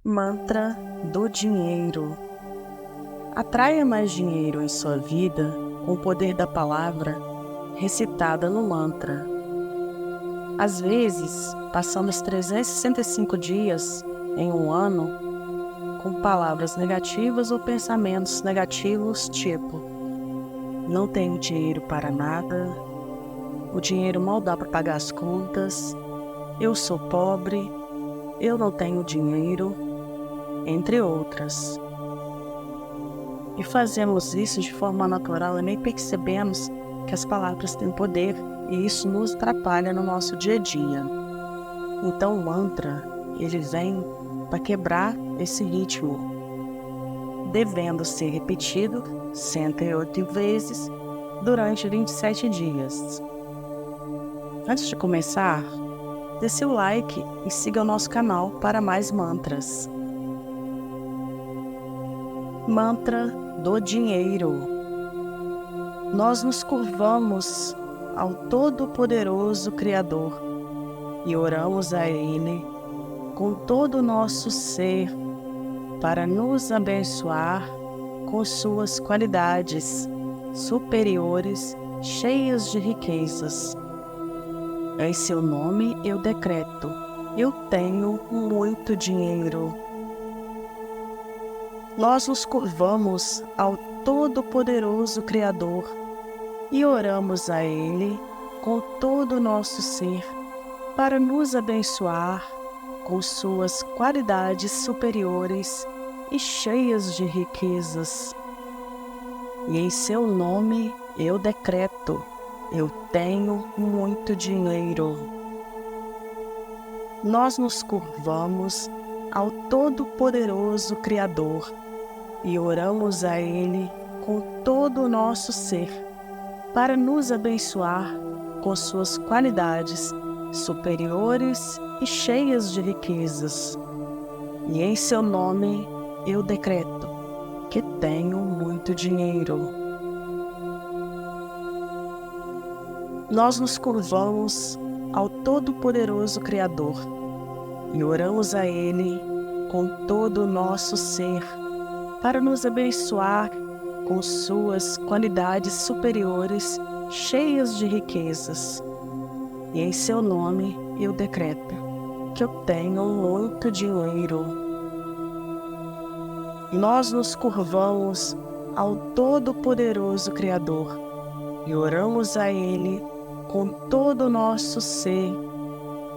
Mantra do dinheiro. Atraia mais dinheiro em sua vida com o poder da palavra recitada no mantra. Às vezes, passamos 365 dias em um ano com palavras negativas ou pensamentos negativos, tipo: não tenho dinheiro para nada, o dinheiro mal dá para pagar as contas, eu sou pobre, eu não tenho dinheiro, entre outras. E fazemos isso de forma natural e nem percebemos que as palavras têm poder e isso nos atrapalha no nosso dia a dia. Então o mantra, ele vem para quebrar esse ritmo, devendo ser repetido 108 vezes durante 27 dias. Antes de começar, dê seu like e siga o nosso canal para mais mantras. Mantra do dinheiro. Nós nos curvamos ao Todo-Poderoso Criador e oramos a Ele com todo o nosso ser para nos abençoar com suas qualidades superiores, cheias de riquezas. Em seu nome eu decreto: eu tenho muito dinheiro. Nós nos curvamos ao Todo-Poderoso Criador e oramos a Ele com todo o nosso ser para nos abençoar com suas qualidades superiores e cheias de riquezas. E em seu nome eu decreto: eu tenho muito dinheiro. Nós nos curvamos ao Todo-Poderoso Criador e oramos a Ele com todo o nosso ser para nos abençoar com suas qualidades superiores e cheias de riquezas. E em seu nome eu decreto que tenho muito dinheiro. Nós nos curvamos ao Todo-Poderoso Criador e oramos a Ele com todo o nosso ser para nos abençoar com suas qualidades superiores, cheias de riquezas. E em seu nome eu decreto que eu tenho muito dinheiro. Nós nos curvamos ao Todo-Poderoso Criador e oramos a Ele com todo o nosso ser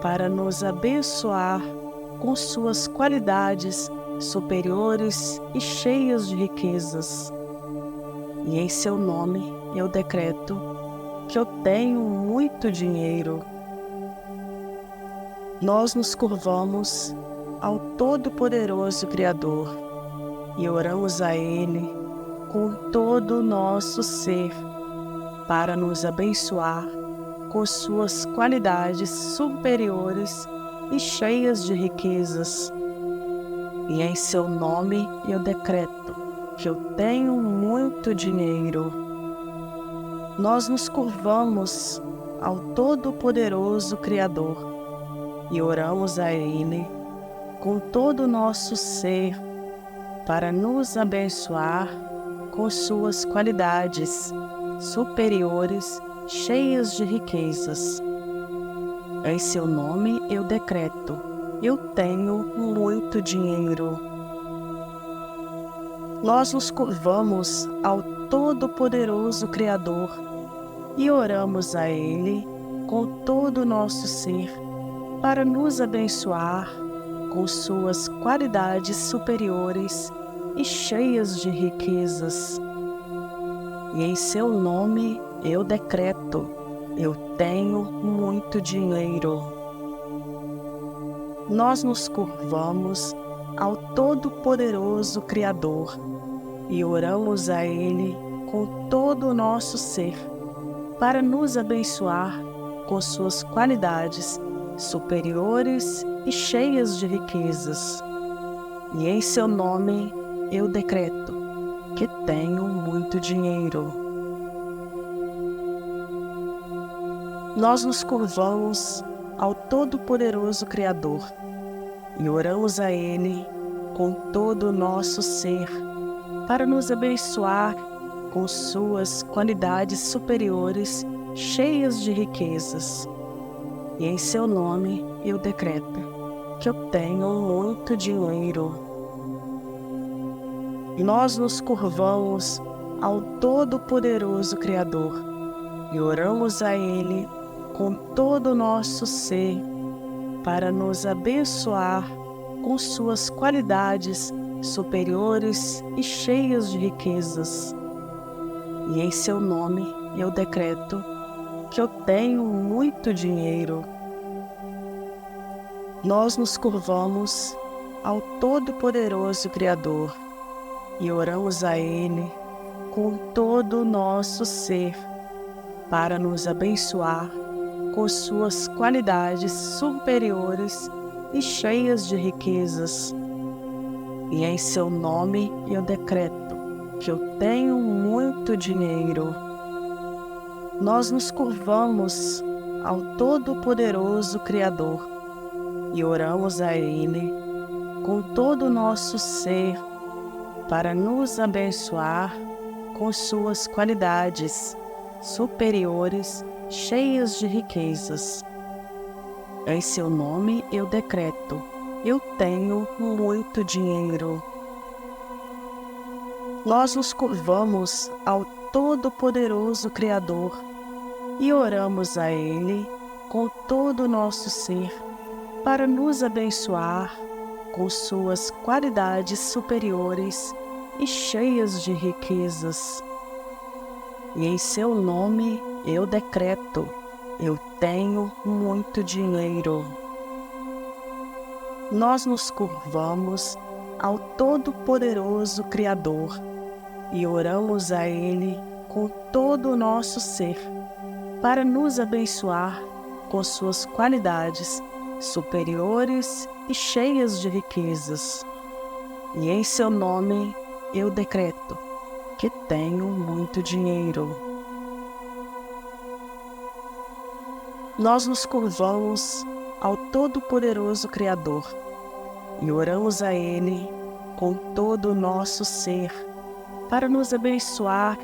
para nos abençoar com suas qualidades superiores e cheias de riquezas. E em seu nome eu decreto que eu tenho muito dinheiro. Nós nos curvamos ao Todo-Poderoso Criador e oramos a Ele com todo o nosso ser para nos abençoar com suas qualidades superiores e cheias de riquezas. E em seu nome eu decreto que eu tenho muito dinheiro. Nós nos curvamos ao Todo-Poderoso Criador e oramos a Ele com todo o nosso ser para nos abençoar com suas qualidades superiores, cheias de riquezas. Em seu nome eu decreto: eu tenho muito dinheiro. Nós nos curvamos ao Todo-Poderoso Criador e oramos a Ele com todo o nosso ser para nos abençoar com suas qualidades superiores e cheias de riquezas. E em seu nome eu decreto: eu tenho muito dinheiro. Nós nos curvamos ao Todo-Poderoso Criador e oramos a Ele com todo o nosso ser para nos abençoar com suas qualidades superiores e cheias de riquezas. E em seu nome eu decreto que tenho muito dinheiro. Nós nos curvamos ao Todo-Poderoso Criador e oramos a Ele com todo o nosso ser, para nos abençoar com suas qualidades superiores, cheias de riquezas. E em seu nome eu decreto que eu tenho muito dinheiro. Nós nos curvamos ao Todo-Poderoso Criador e oramos a Ele com todo o nosso ser para nos abençoar com suas qualidades superiores e cheias de riquezas. E em seu nome eu decreto que eu tenho muito dinheiro. Nós nos curvamos ao Todo-Poderoso Criador e oramos a Ele com todo o nosso ser para nos abençoar com suas qualidades superiores e cheias de riquezas. E em seu nome eu decreto que eu tenho muito dinheiro. Nós nos curvamos ao Todo-Poderoso Criador e oramos a Ele com todo o nosso ser para nos abençoar com suas qualidades superiores, cheias de riquezas. Em seu nome eu decreto, eu tenho muito dinheiro. Nós nos curvamos ao Todo-Poderoso Criador e oramos a Ele com todo o nosso ser para nos abençoar com suas qualidades superiores e cheias de riquezas. E em seu nome eu decreto, eu tenho muito dinheiro. Nós nos curvamos ao Todo-Poderoso Criador e oramos a Ele com todo o nosso ser para nos abençoar com suas qualidades superiores e cheias de riquezas. E em seu nome eu decreto que tenho muito dinheiro. Nós nos curvamos ao Todo-Poderoso Criador e oramos a Ele com todo o nosso ser para nos abençoar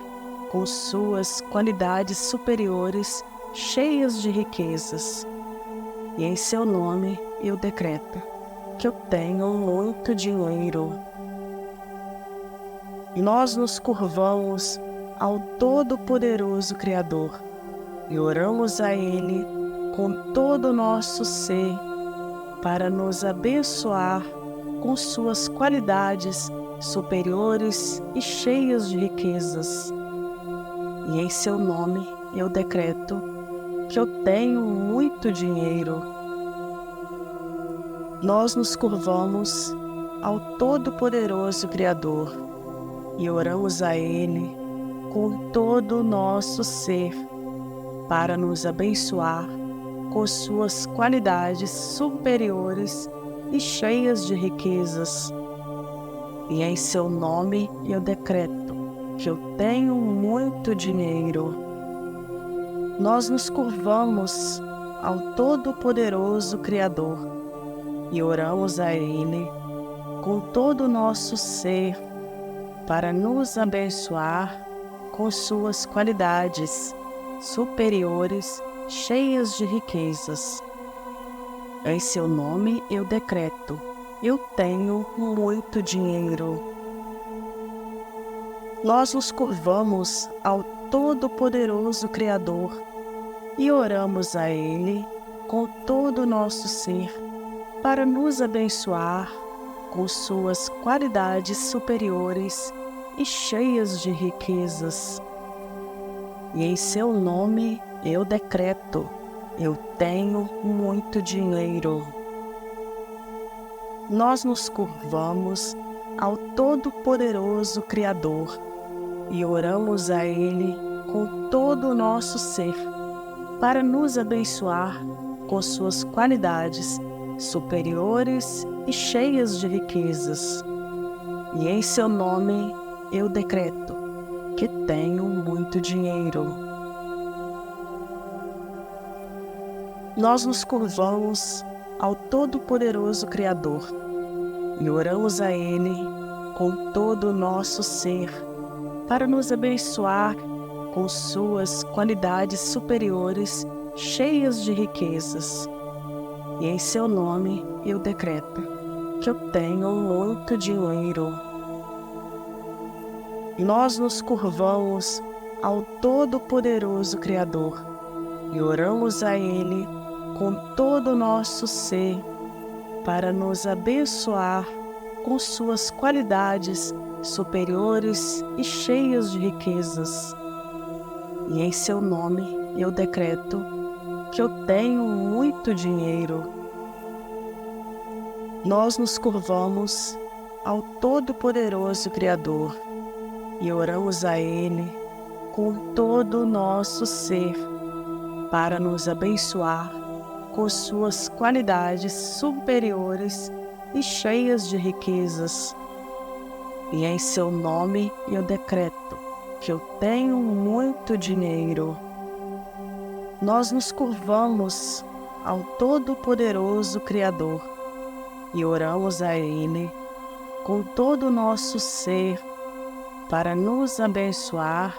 com suas qualidades superiores, cheias de riquezas. E em seu nome eu decreto que eu tenho muito dinheiro. Nós nos curvamos ao Todo-Poderoso Criador e oramos a Ele com todo o nosso ser para nos abençoar com suas qualidades superiores e cheias de riquezas. E em seu nome eu decreto que eu tenho muito dinheiro. Nós nos curvamos ao Todo-Poderoso Criador e oramos a Ele com todo o nosso ser para nos abençoar com suas qualidades superiores e cheias de riquezas. E em seu nome eu decreto que eu tenho muito dinheiro. Nós nos curvamos ao Todo-Poderoso Criador e oramos a Ele com todo o nosso ser para nos abençoar com suas qualidades superiores, cheias de riquezas. Em seu nome eu decreto, eu tenho muito dinheiro. Nós nos curvamos ao Todo-Poderoso Criador e oramos a Ele com todo o nosso ser para nos abençoar com suas qualidades superiores e cheias de riquezas. E em seu nome eu decreto, eu tenho muito dinheiro. Nós nos curvamos ao Todo-Poderoso Criador e oramos a Ele com todo o nosso ser para nos abençoar com suas qualidades superiores e cheias de riquezas. E em seu nome eu decreto que tenho muito dinheiro. Nós nos curvamos ao Todo-Poderoso Criador e oramos a Ele com todo o nosso ser para nos abençoar com suas qualidades superiores, cheias de riquezas. E em seu nome eu decreto que eu tenho muito dinheiro. Nós nos curvamos ao Todo-Poderoso Criador e oramos a Ele com todo o nosso ser para nos abençoar com suas qualidades superiores e cheias de riquezas. E em seu nome eu decreto que eu tenho muito dinheiro. Nós nos curvamos ao Todo-Poderoso Criador e oramos a Ele com todo o nosso ser para nos abençoar com suas qualidades superiores e cheias de riquezas. E em seu nome eu decreto que eu tenho muito dinheiro. Nós nos curvamos ao Todo-Poderoso Criador e oramos a Ele com todo o nosso ser para nos abençoar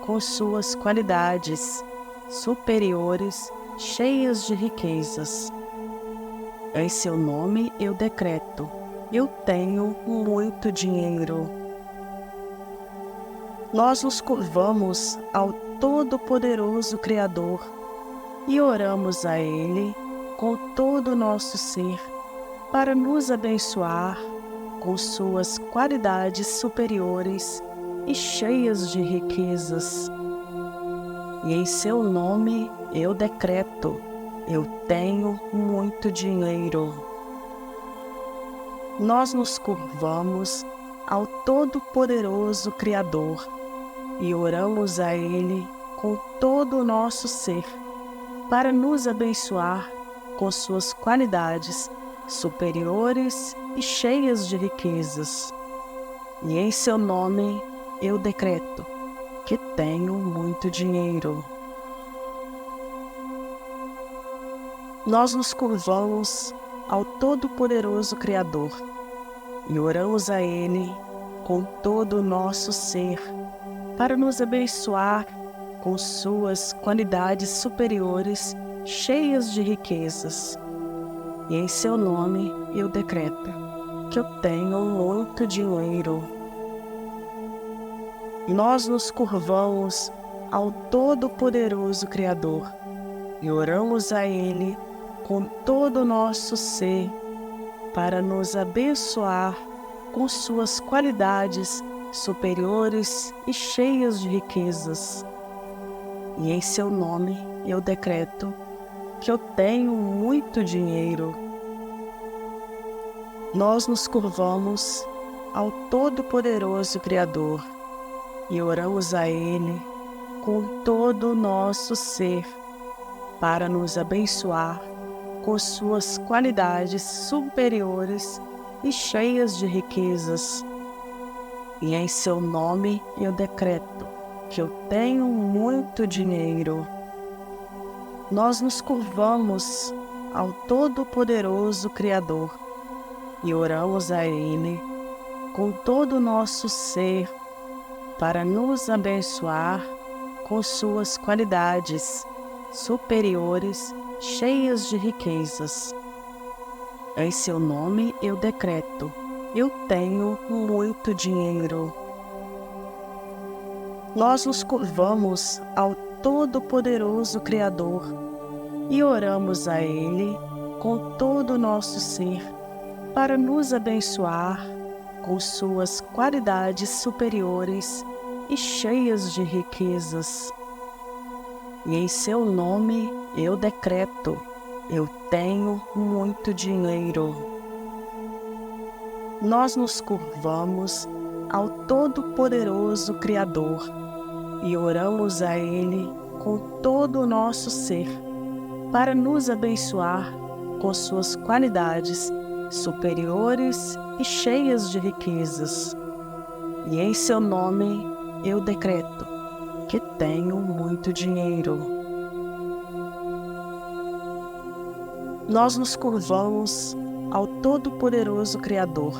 com suas qualidades superiores, cheias de riquezas. Em seu nome eu decreto: eu tenho muito dinheiro. Nós nos curvamos ao Todo-Poderoso Criador e oramos a Ele com todo o nosso ser para nos abençoar com suas qualidades superiores e cheias de riquezas. E em seu nome eu decreto: eu tenho muito dinheiro. Nós nos curvamos ao Todo-Poderoso Criador e oramos a Ele com todo o nosso ser para nos abençoar com suas qualidades superiores e cheias de riquezas. E em seu nome eu decreto que tenho muito dinheiro. Nós nos curvamos ao Todo-Poderoso Criador e oramos a Ele com todo o nosso ser para nos abençoar com suas qualidades superiores, cheias de riquezas. E em seu nome eu decreto que eu tenho muito dinheiro. Nós nos curvamos ao Todo-Poderoso Criador e oramos a Ele com todo o nosso ser para nos abençoar com suas qualidades superiores e cheias de riquezas. E em seu nome eu decreto que eu tenho muito dinheiro. Nós nos curvamos ao Todo-Poderoso Criador e oramos a Ele com todo o nosso ser para nos abençoar com suas qualidades superiores e cheias de riquezas. E em seu nome eu decreto que eu tenho muito dinheiro. Nós nos curvamos ao Todo-Poderoso Criador e oramos a Ele com todo o nosso ser para nos abençoar com suas qualidades superiores, cheias de riquezas. Em seu nome eu decreto: eu tenho muito dinheiro. Nós nos curvamos ao Todo-Poderoso Criador e oramos a Ele com todo o nosso ser para nos abençoar com suas qualidades superiores e cheias de riquezas. E em seu nome eu decreto: eu tenho muito dinheiro. Nós nos curvamos ao Todo-Poderoso Criador e oramos a Ele com todo o nosso ser para nos abençoar com suas qualidades superiores e cheias de riquezas. E em seu nome eu decreto que tenho muito dinheiro. Nós nos curvamos ao Todo-Poderoso Criador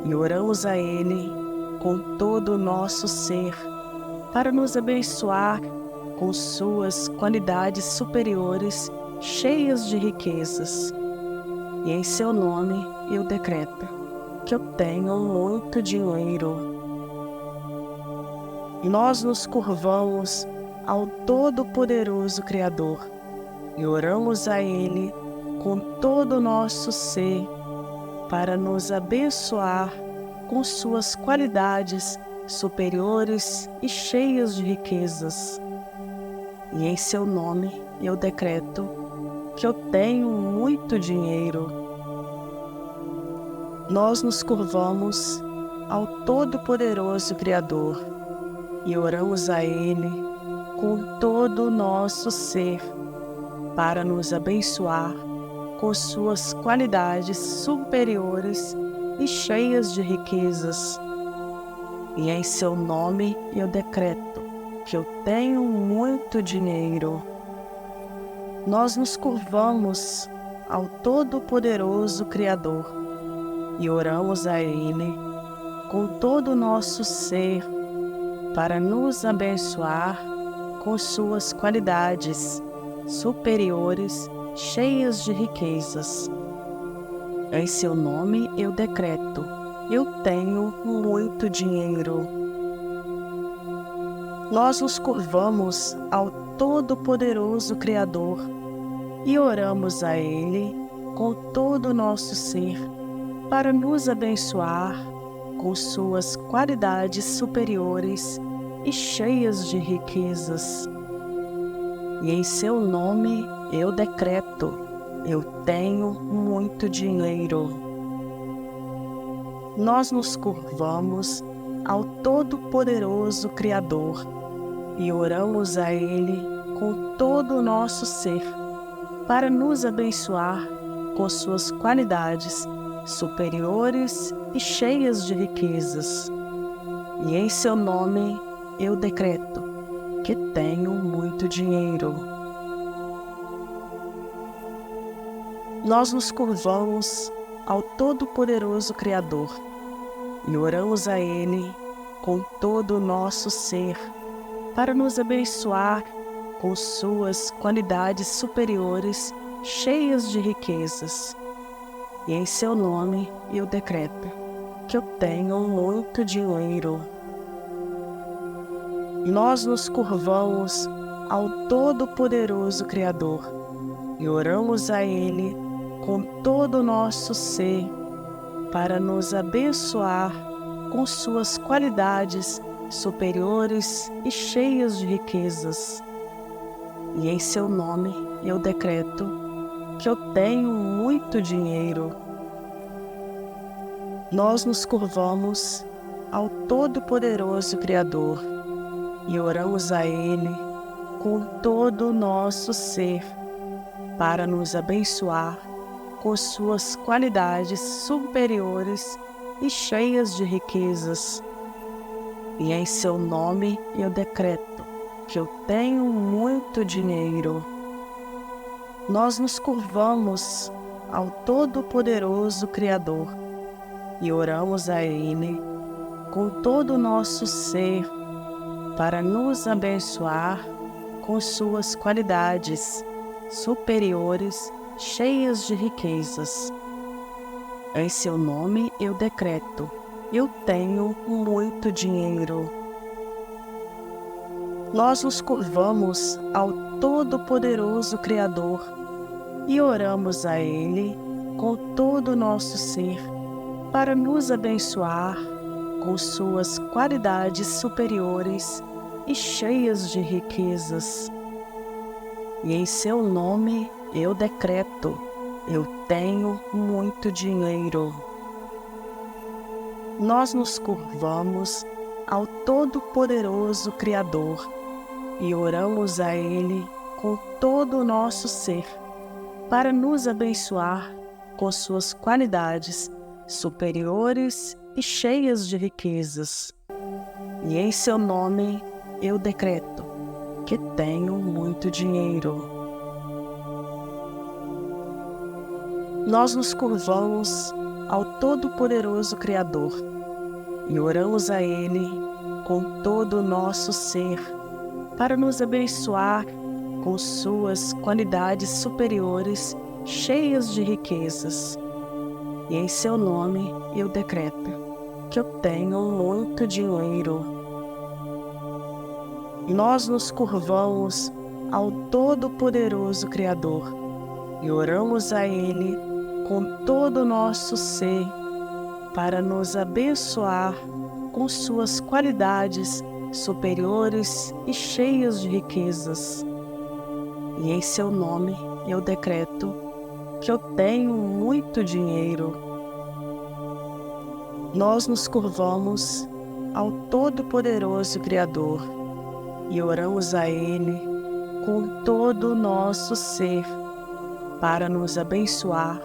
e oramos a Ele com todo o nosso ser para nos abençoar com suas qualidades superiores, cheias de riquezas. E em seu nome eu decreto que eu tenho muito dinheiro. Nós nos curvamos ao Todo-Poderoso Criador e oramos a Ele com todo o nosso ser para nos abençoar com suas qualidades superiores e cheias de riquezas. E em seu nome eu decreto que eu tenho muito dinheiro. Nós nos curvamos ao Todo-Poderoso Criador e oramos a Ele com todo o nosso ser para nos abençoar com suas qualidades superiores e cheias de riquezas. E em seu nome eu decreto que eu tenho muito dinheiro. Nós nos curvamos ao Todo-Poderoso Criador e oramos a Ele com todo o nosso ser para nos abençoar com suas qualidades superiores, cheias de riquezas. Em seu nome eu decreto, eu tenho muito dinheiro. Nós nos curvamos ao Todo-Poderoso Criador e oramos a Ele com todo o nosso ser para nos abençoar com suas qualidades superiores e cheias de riquezas. E em seu nome eu decreto, eu tenho muito dinheiro. Nós nos curvamos ao Todo-Poderoso Criador e oramos a Ele com todo o nosso ser para nos abençoar com suas qualidades superiores e cheias de riquezas. E em seu nome eu decreto que tenho muito dinheiro. Nós nos curvamos ao Todo-Poderoso Criador e oramos a Ele com todo o nosso ser para nos abençoar com suas qualidades superiores, cheias de riquezas. E em seu nome eu decreto que eu tenho muito dinheiro. Nós nos curvamos ao Todo-Poderoso Criador e oramos a Ele com todo o nosso ser para nos abençoar com suas qualidades superiores e cheias de riquezas. E em seu nome eu decreto que eu tenho muito dinheiro. Nós nos curvamos ao Todo-Poderoso Criador e oramos a Ele com todo o nosso ser para nos abençoar com suas qualidades superiores e cheias de riquezas. E em seu nome eu decreto que eu tenho muito dinheiro. Nós nos curvamos ao Todo-Poderoso Criador e oramos a Ele com todo o nosso ser para nos abençoar com suas qualidades superiores, cheias de riquezas. Em seu nome eu decreto, eu tenho muito dinheiro. Nós nos curvamos ao Todo-Poderoso Criador e oramos a Ele com todo o nosso ser para nos abençoar com suas qualidades superiores e cheias de riquezas. E em seu nome eu decreto, eu tenho muito dinheiro. Nós nos curvamos ao Todo-Poderoso Criador e oramos a Ele com todo o nosso ser para nos abençoar com suas qualidades superiores e cheias de riquezas. E em seu nome eu decreto que tenho muito dinheiro. Nós nos curvamos ao Todo-Poderoso Criador e oramos a Ele com todo o nosso ser para nos abençoar com suas qualidades superiores, cheias de riquezas. E em seu nome eu decreto que eu tenho muito dinheiro. Nós nos curvamos ao Todo-Poderoso Criador e oramos a Ele com todo o nosso ser para nos abençoar com suas qualidades superiores e cheias de riquezas. E em seu nome eu decreto que eu tenho muito dinheiro. Nós nos curvamos ao Todo-Poderoso Criador e oramos a Ele com todo o nosso ser para nos abençoar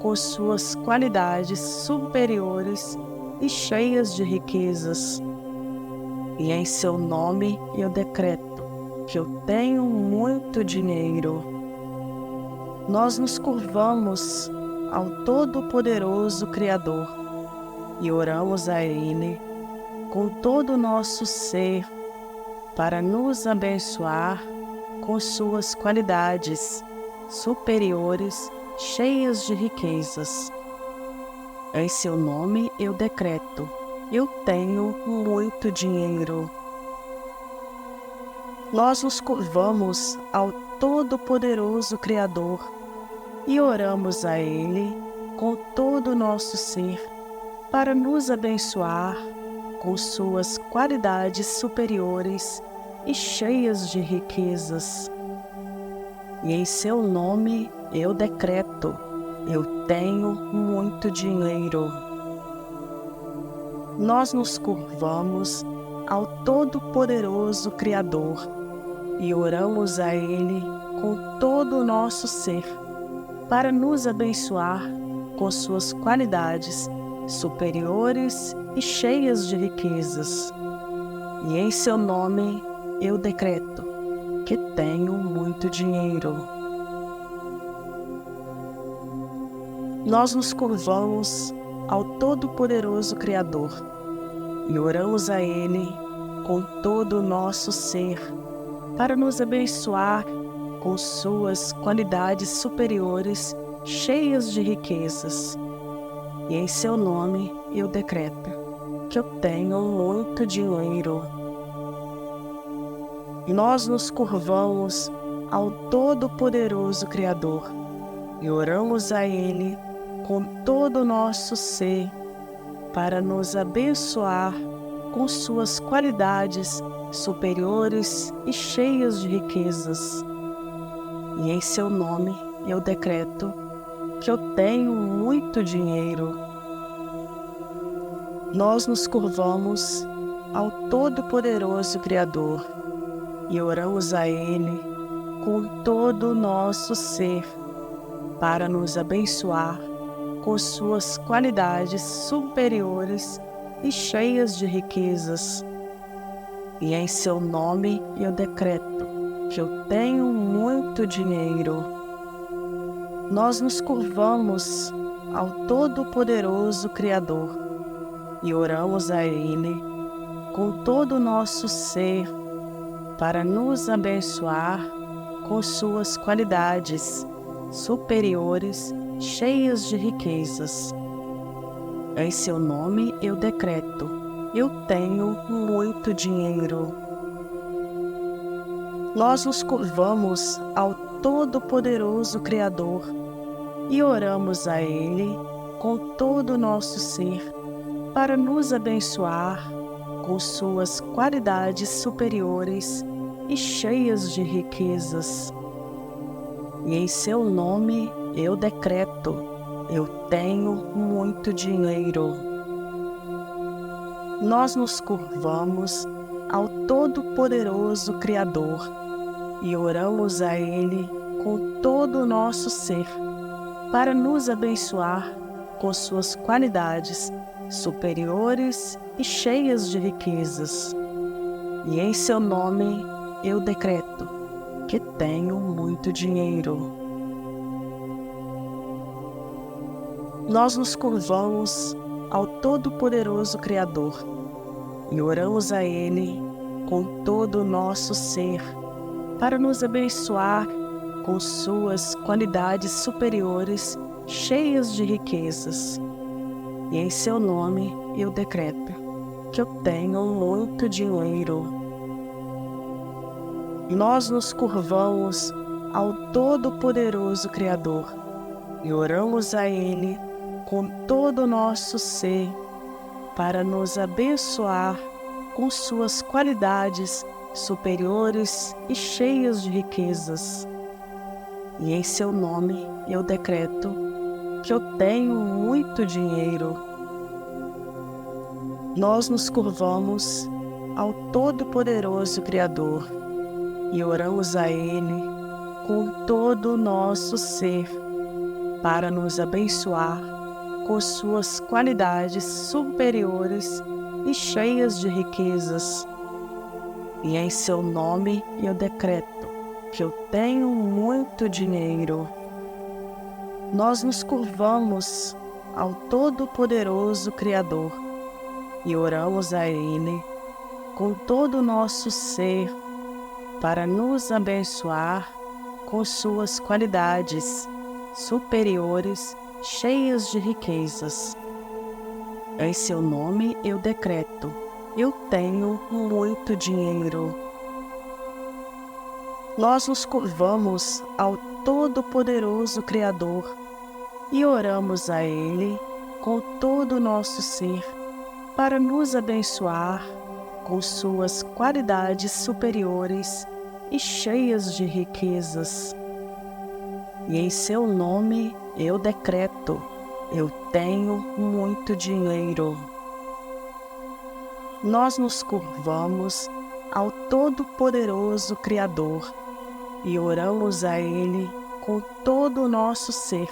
com suas qualidades superiores e cheias de riquezas. E em seu nome eu decreto que eu tenho muito dinheiro. Nós nos curvamos ao Todo-Poderoso Criador e oramos a Ele com todo o nosso ser para nos abençoar com suas qualidades superiores, cheias de riquezas. Em seu nome eu decreto: eu tenho muito dinheiro. Nós nos curvamos ao Todo-Poderoso Criador e oramos a Ele com todo o nosso ser para nos abençoar com suas qualidades superiores e cheias de riquezas. E em seu nome eu decreto: eu tenho muito dinheiro. Nós nos curvamos ao Todo-Poderoso Criador e oramos a Ele com todo o nosso ser para nos abençoar com suas qualidades superiores e cheias de riquezas. E em seu nome eu decreto que tenho muito dinheiro. Nós nos curvamos ao Todo-Poderoso Criador e oramos a Ele com todo o nosso ser para nos abençoar com suas qualidades superiores, cheias de riquezas. E em seu nome eu decreto que eu tenho muito dinheiro. Nós nos curvamos ao Todo-Poderoso Criador e oramos a Ele com todo o nosso ser para nos abençoar com suas qualidades superiores e cheias de riquezas. E em seu nome eu decreto que eu tenho muito dinheiro. Nós nos curvamos ao Todo-Poderoso Criador e oramos a Ele com todo o nosso ser para nos abençoar com suas qualidades superiores e cheias de riquezas. E em seu nome eu decreto que eu tenho muito dinheiro. Nós nos curvamos ao Todo-Poderoso Criador e oramos a Ele com todo o nosso ser para nos abençoar com suas qualidades superiores, cheias de riquezas. Em seu nome eu decreto: eu tenho muito dinheiro. Nós nos curvamos ao Todo-Poderoso Criador e oramos a Ele com todo o nosso ser para nos abençoar com suas qualidades superiores e cheias de riquezas. E em seu nome eu decreto: eu tenho muito dinheiro. Nós nos curvamos ao Todo-Poderoso Criador e oramos a Ele com todo o nosso ser para nos abençoar com suas qualidades superiores e cheias de riquezas. E em seu nome eu decreto que tenho muito dinheiro. Nós nos curvamos ao Todo-Poderoso Criador e oramos a Ele com todo o nosso ser para nos abençoar com suas qualidades superiores, cheias de riquezas. E em seu nome eu decreto que eu tenho muito dinheiro. Nós nos curvamos ao Todo-Poderoso Criador e oramos a Ele com todo o nosso ser para nos abençoar com suas qualidades superiores e cheias de riquezas. E em seu nome eu decreto que eu tenho muito dinheiro. Nós nos curvamos ao Todo-Poderoso Criador e oramos a Ele com todo o nosso ser para nos abençoar com suas qualidades superiores e cheias de riquezas. E em seu nome eu decreto que eu tenho muito dinheiro. Nós nos curvamos ao Todo-Poderoso Criador e oramos a Ele com todo o nosso ser para nos abençoar com suas qualidades superiores, cheias de riquezas. Em seu nome eu decreto, eu tenho muito dinheiro. Nós nos curvamos ao Todo-Poderoso Criador e oramos a Ele com todo o nosso ser para nos abençoar com suas qualidades superiores e cheias de riquezas. E em seu nome eu decreto, eu tenho muito dinheiro. Nós nos curvamos ao Todo-Poderoso Criador e oramos a Ele com todo o nosso ser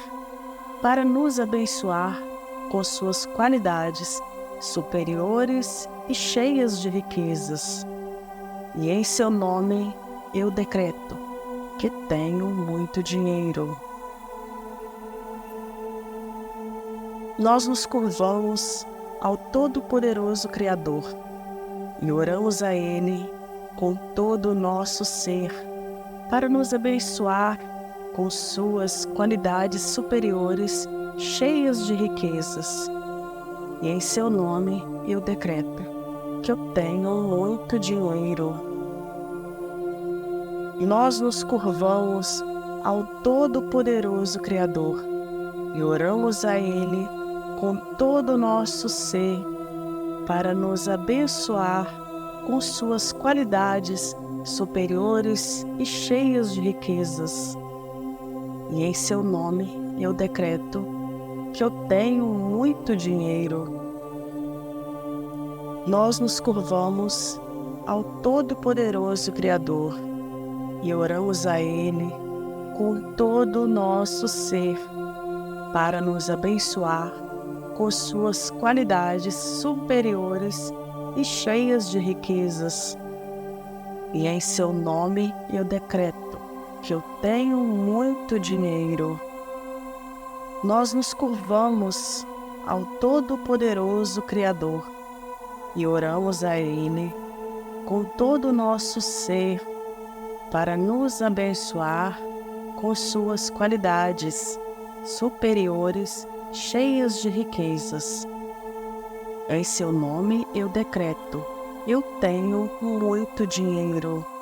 para nos abençoar com suas qualidades superiores e cheias de riquezas. E em seu nome eu decreto que tenho muito dinheiro. Nós nos curvamos ao Todo-Poderoso Criador e oramos a Ele com todo o nosso ser para nos abençoar com suas qualidades superiores, cheias de riquezas. E em seu nome eu decreto que eu tenho muito dinheiro. Nós nos curvamos ao Todo-Poderoso Criador e oramos a Ele com todo o nosso ser para nos abençoar com suas qualidades superiores e cheias de riquezas. E em seu nome eu decreto que eu tenho muito dinheiro. Nós nos curvamos ao Todo-Poderoso Criador e oramos a Ele com todo o nosso ser para nos abençoar com suas qualidades superiores e cheias de riquezas. E em seu nome eu decreto que eu tenho muito dinheiro. Nós nos curvamos ao Todo-Poderoso Criador e oramos a Ele com todo o nosso ser para nos abençoar com suas qualidades superiores, cheias de riquezas. Em seu nome eu decreto, eu tenho muito dinheiro.